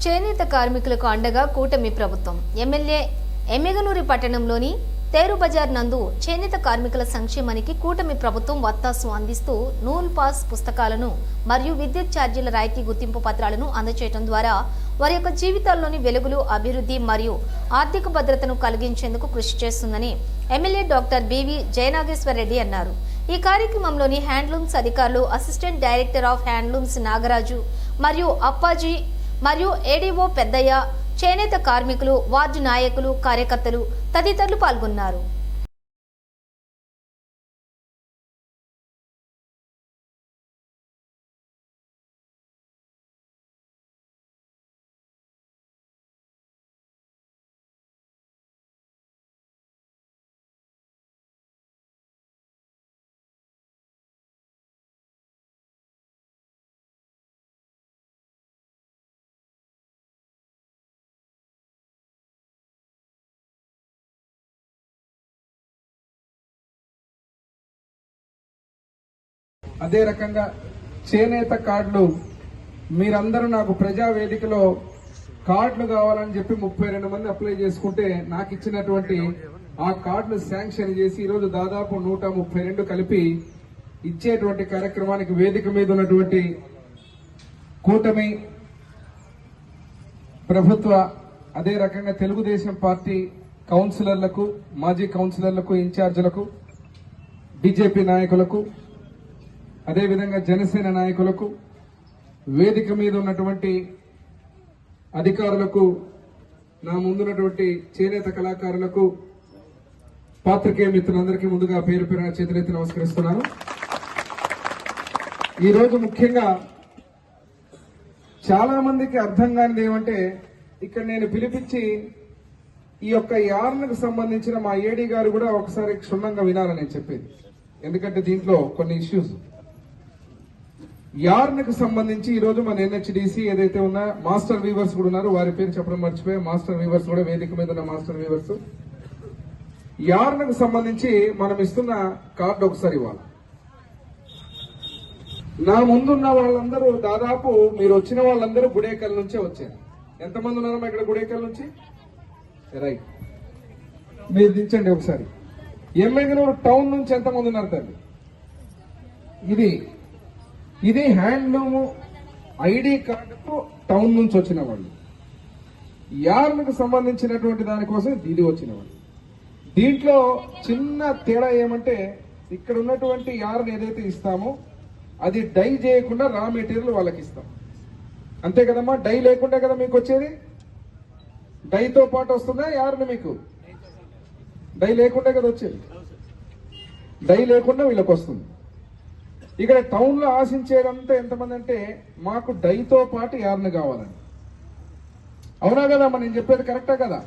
చేనేత కార్మికులకు అండగా కూటమి ప్రభుత్వం. ఎమ్మెల్యే ఎమ్మెగనూరు పట్టణంలోని తేరు బజార్ నందు చేనేత కార్మికుల సంక్షేమానికి కూటమి ప్రభుత్వం వత్తాసు అందిస్తూ నూల్ పాస్ పుస్తకాలను మరియు విద్యుత్ ఛార్జీల రాయితీ గుర్తింపు పత్రాలను అందజేయడం ద్వారా వారి యొక్క జీవితాల్లోని వెలుగులు, అభివృద్ధి మరియు ఆర్థిక భద్రతను కలిగించేందుకు కృషి చేస్తుందని MLA doctor BV Jayanageswar Reddy అన్నారు. ఈ కార్యక్రమంలోని హ్యాండ్లూమ్స్ అధికారులు, assistant director of handlooms Nagaraju మరియు అప్పాజీ మరియు ఏడీఓ పెద్దయ్య, చేనేత కార్మికులు, వార్డు నాయకులు, కార్యకర్తలు తదితరులు పాల్గొన్నారు. అదే రకంగా చేనేత కార్డులు మీరందరూ నాకు ప్రజావేదికలో కార్డులు కావాలని చెప్పి 32 మంది అప్లై చేసుకుంటే నాకు ఇచ్చినటువంటి ఆ కార్డులు శాంక్షన్ చేసి ఈరోజు దాదాపు 132 కలిపి ఇచ్చేటువంటి కార్యక్రమానికి వేదిక మీద ఉన్నటువంటి కూటమి ప్రభుత్వ, అదే రకంగా తెలుగుదేశం పార్టీ కౌన్సిలర్లకు, మాజీ కౌన్సిలర్లకు, ఇన్ఛార్జీలకు, బీజేపీ నాయకులకు, అదేవిధంగా జనసేన నాయకులకు, వేదిక మీద ఉన్నటువంటి అధికారులకు, నా ముందున్నటువంటి చేనేత కళాకారులకు, పాత్రికేయ మిత్రులందరికీ ముందుగా పేరు పేరున చేతులెత్తి నమస్కరిస్తున్నాను. ఈరోజు ముఖ్యంగా చాలా మందికి అర్థం కానిది ఏమంటే, ఇక్కడ నేను పిలిపించి ఈ యొక్క యార్న్కు సంబంధించిన మా ఏడీ గారు కూడా ఒకసారి క్షుణ్ణంగా వినాలని నేను చెప్పేది. ఎందుకంటే దీంట్లో కొన్ని ఇష్యూస్ యార్న్కు సంబంధించి ఈరోజు మన ఎన్హెచ్డిసి ఏదైతే ఉన్నా మాస్టర్ వీవర్స్ కూడా ఉన్నారు, వారి పేరు చెప్పడం మర్చిపోయా. మాస్టర్ వీవర్స్ కూడా వేదిక మీద ఉన్న మాస్టర్ వీవర్స్, యార్న్కు సంబంధించి మనం ఇస్తున్న కార్డు ఒకసారి ఇవ్వాలి. నా ముందున్న వాళ్ళందరూ దాదాపు మీరు వచ్చిన వాళ్ళందరూ గుడేకల్ నుంచే వచ్చారు. ఎంతమంది ఉన్నారమ్మా ఇక్కడ గుడేకల్ నుంచి? రైట్, మీరు దించండి ఒకసారి. ఎమ్మెగనూరు టౌన్ నుంచి ఎంతమంది ఉన్నారు తల్లి? ఇది హ్యాండ్లూమ్ ఐడి కార్డుకు టౌన్ నుంచి వచ్చిన వాళ్ళు. యార్న్కు సంబంధించినటువంటి దానికోసం ఇది వచ్చిన వాళ్ళు. దీంట్లో చిన్న తేడా ఏమంటే, ఇక్కడ ఉన్నటువంటి యార్న్ ఏదైతే ఇస్తామో అది డై చేయకుండా రా మెటీరియల్ వాళ్ళకి ఇస్తాం. అంతే కదమ్మా? డై లేకుండా కదా మీకు వచ్చేది. డైతో పాటు వస్తుందా యార్న్? మీకు డై లేకుండా కదా వచ్చేది. డై లేకుండా వీళ్ళకి వస్తుంది. ఇక్కడ టౌన్ లో ఆశించేదంతా ఎంతమంది అంటే, మాకు డైతో పాటు యార్న్ కావాలని. అవునా కదా? నేను చెప్పేది కరెక్టా కదా?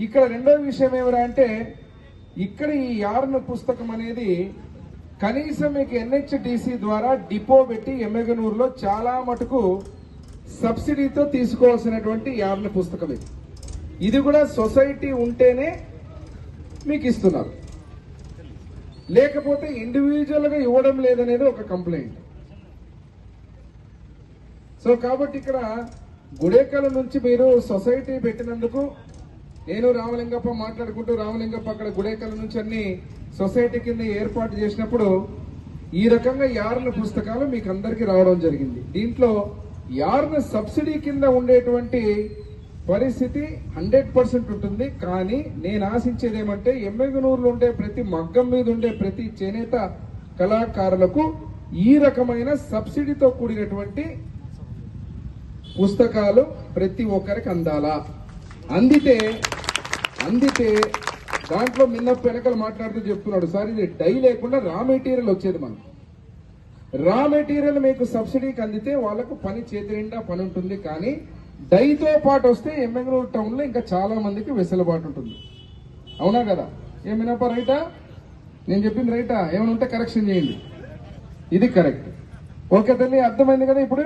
ఇక్కడ రెండో విషయం ఏమిరా అంటే, ఇక్కడ ఈ యార్న్ పుస్తకం అనేది కనీసం మీకు ఎన్హెచ్డిసి ద్వారా డిపో పెట్టి ఎమ్మెగనూరులో చాలా మటుకు సబ్సిడీతో తీసుకోవాల్సినటువంటి యార్న్ పుస్తకం ఇది కూడా సొసైటీ ఉంటేనే మీకు ఇస్తున్నారు, లేకపోతే ఇండివిజువల్ గా ఇవ్వడం లేదనేది ఒక కంప్లైంట్. సో కాబట్టి ఇక్కడ గుడేకల నుంచి మీరు సొసైటీ పెట్టినందుకు నేను రామలింగప్ప మాట్లాడుకుంటూ, రామలింగప్ప అక్కడ గుడేకల నుంచి అన్ని సొసైటీ కింద ఏర్పాటు చేసినప్పుడు ఈ రకంగా యార్న్ పుస్తకాలు మీకు అందరికీ రావడం జరిగింది. దీంట్లో యార్న్ సబ్సిడీ కింద ఉండేటువంటి పరిస్థితి 100% ఉంటుంది. కానీ నేను ఆశించేది ఏమంటే, ఎమ్మెగనూరులో ఉండే ప్రతి మగ్గం మీద ఉండే ప్రతి చేనేత కళాకారులకు ఈ రకమైన సబ్సిడీతో కూడినటువంటి పుస్తకాలు ప్రతి ఒక్కరికి అందాలా. అందితే దాంట్లో మిన్నప్ప వెనకలు మాట్లాడుతూ చెప్తున్నాడు, సార్ ఇది డై లేకుండా రా మెటీరియల్ వచ్చేది. మనకు రా మెటీరియల్ మీకు సబ్సిడీకి అందితే వాళ్ళకు పని చేతి నిండా పని ఉంటుంది. కానీ డైతో పాటు వస్తే ఎమ్మెగనూరు టౌన్ లో ఇంకా చాలా మందికి వెసులుబాటు ఉంటుంది. అవునా కదా? ఏమినప్ప రైటా? నేను చెప్పింది రైటా? ఏమైనా ఉంటే కరెక్షన్ చేయండి. ఇది కరెక్ట్. ఓకే తల్లి, అర్థమైంది కదా ఇప్పుడు?